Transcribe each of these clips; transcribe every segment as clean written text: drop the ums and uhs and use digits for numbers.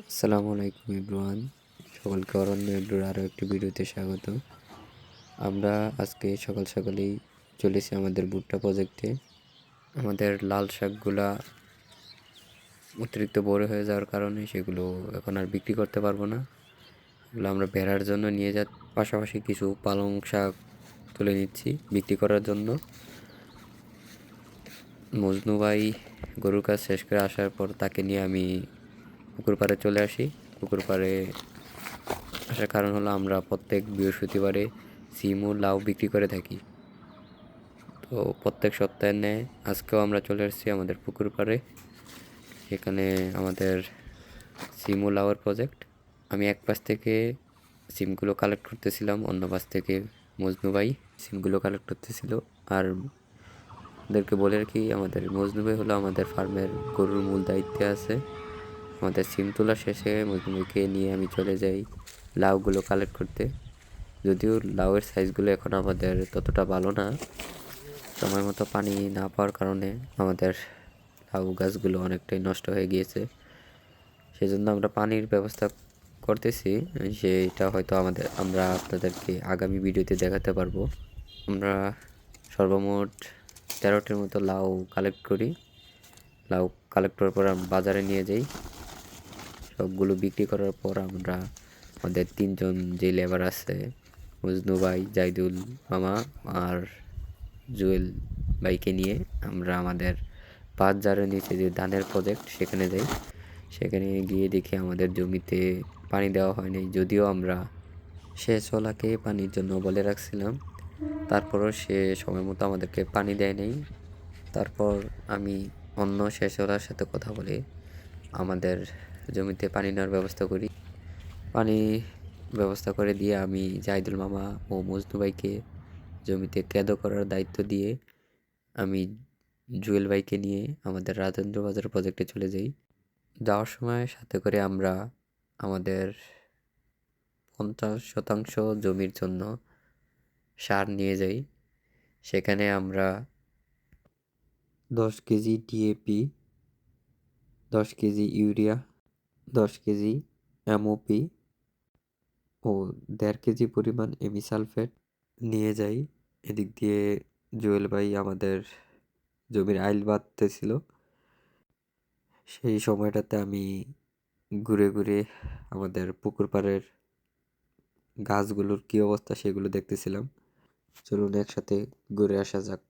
আসসালামু আলাইকুম এভরিওয়ান, সকলকে অরণ্য এগ্রোর আরও একটি ভিডিওতে স্বাগত। আমরা আজকে সকাল সকালেই চলেছি আমাদের ভুট্টা প্রজেক্টে। আমাদের লাল শাকগুলা অতিরিক্ত বড় হয়ে যাওয়ার কারণে সেগুলো এখন আর বিক্রি করতে পারবো না। এগুলো আমরা বেড়ার জন্য নিয়ে পাশাপাশি কিছু পালং শাক তুলে নিচ্ছি বিক্রি করার জন্য। মজনু ভাই গরুর কাজ শেষ করে আসার পর তাকে নিয়ে আমি পুকুর পাড়ে চলে আসি। পুকুর পাড়ে আসার কারণ হলো আমরা প্রত্যেক বৃহস্পতিবারে সিম ও লাউ বিক্রি করে থাকি। তো প্রত্যেক সপ্তাহের ন্যায় আজকেও আমরা চলে এসেছি আমাদের পুকুর পাড়ে। এখানে আমাদের সিম ও লাউয়ের প্রজেক্ট। আমি এক পাশ থেকে সিমগুলো কালেক্ট করতেছিলাম, অন্য পাশ থেকে মজনু ভাই সিমগুলো কালেক্ট করতেছিল। আর ওদেরকে বলে রাখি, আমাদের মজনু ভাই হলো আমাদের ফার্মের গরুর মূল দায়িত্বে আছে। আমাদের সিম তোলা শেষে মজনু ভাইকে নিয়ে আমি চলে যাই লাউগুলো কালেক্ট করতে। যদিও লাউয়ের সাইজগুলো এখন আমাদের ততটা ভালো না, সময় মতো পানি না পাওয়ার কারণে আমাদের লাউ গাছগুলো অনেকটাই নষ্ট হয়ে গিয়েছে। সেজন্য আমরা পানির ব্যবস্থা করতেছি, সেটা হয়তো আমরা আপনাদেরকে আগামী ভিডিওতে দেখাতে পারবো। আমরা সর্বমোট 13টির মতো লাউ কালেক্ট করি। লাউ কালেক্ট করার পর আমরা বাজারে নিয়ে যাই। সবগুলো বিক্রি করার পর আমরা আমাদের 3জন যে লেবার আছে, মজনু ভাই, জাইদুল মামা আর জুয়েল ভাইকে নিয়ে আমরা আমাদের বাজারের নিচে যে ধানের প্রজেক্ট সেখানে যাই। সেখানে গিয়ে দেখি আমাদের জমিতে পানি দেওয়া হয়নি, যদিও আমরা সেচওয়ালাকে পানির জন্য বলে রাখছিলাম। তারপরও সে সময় মতো আমাদেরকে পানি দেয় নাই। তারপর আমি অন্য সেচওয়ালার সাথে কথা বলে আমাদের জমিতে পানি নেওয়ার ব্যবস্থা করি। পানি ব্যবস্থা করে দিয়ে আমি জাহিদুল মামা ও মজনু ভাইকে জমিতে কেদো করার দায়িত্ব দিয়ে আমি জুয়েল ভাইকে নিয়ে আমাদের রাজেন্দ্র বাজার প্রজেক্টে চলে যাই। যাওয়ার সময় সাথে করে আমরা আমাদের 50% জমির জন্য সার নিয়ে যাই। সেখানে আমরা 10 KG DAP, 10 KG urea, 10 KG MOP ও 1.5 কেজি পরিমাণ এমি সালফেট নিয়ে যাই। এদিক দিয়ে জুয়েল ভাই আমাদের জমির আইল বাঁধতেছিল। সেই সময়টাতে আমি ঘুরে ঘুরে আমাদের পুকুর পাড়ের গাছগুলোর কী অবস্থা সেগুলো দেখতেছিলাম। চলুন একসাথে ঘুরে আসা যাক।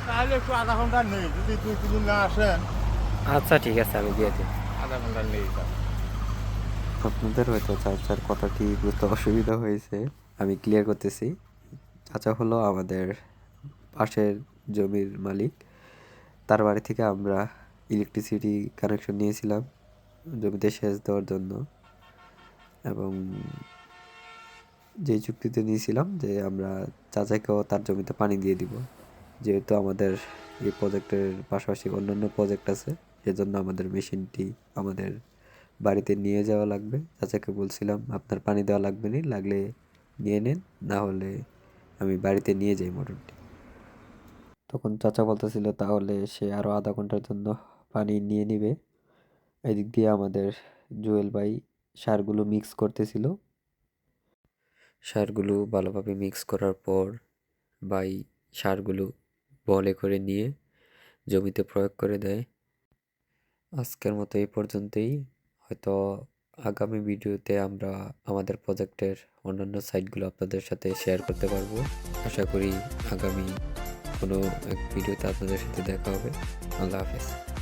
তাহলে একটু আধা ঘন্টা নেই, যদি 2-3 না আসেন আচ্ছা ঠিক আছে, আমি দিয়ে দিই। আধা ঘন্টা নেই। আপনাদের হয়তো চাচার কথাটি বুঝতে অসুবিধা হয়েছে, আমি ক্লিয়ার করতেছি। চাচা হলো আমাদের পাশের জমির মালিক। তার বাড়ি থেকে আমরা ইলেকট্রিসিটি কানেকশন নিয়েছিলাম জমিতে সেচ দেওয়ার জন্য, এবং যে চুক্তিতে নিয়েছিলাম যে আমরা চাচাকেও তার জমিতে পানি দিয়ে দিব। যেহেতু আমাদের এই প্রজেক্টের পাশাপাশি অন্যান্য প্রজেক্ট আছে, সেজন্য আমাদের মেশিনটি আমাদের বাড়িতে নিয়ে যাওয়া লাগবে। চাচাকে বলছিলাম আপনার পানি দেওয়া লাগবে না, লাগলে নিয়ে নেন, না হলে আমি বাড়িতে নিয়ে যাই মোটরটি। তখন চাচা বলতেছিল তাহলে সে আরও আধা ঘন্টার জন্য পানি নিয়ে নিবে। এদিক দিয়ে আমাদের জুয়েল ভাই সারগুলো মিক্স করতেছিল। সারগুলো ভালোভাবে মিক্স করার পর ভাই সারগুলো বলে করে নিয়ে জমিতে প্রয়োগ করে দেয়। আজকের মতো এই পর্যন্তই। হয়তো আগামী ভিডিওতে আমরা আমাদের প্রজেক্টের অন্যান্য সাইটগুলো আপনাদের সাথে শেয়ার করতে পারবো। আশা করি আগামী কোনো এক ভিডিওতে আপনাদের সাথে দেখা হবে। আল্লাহ হাফেজ।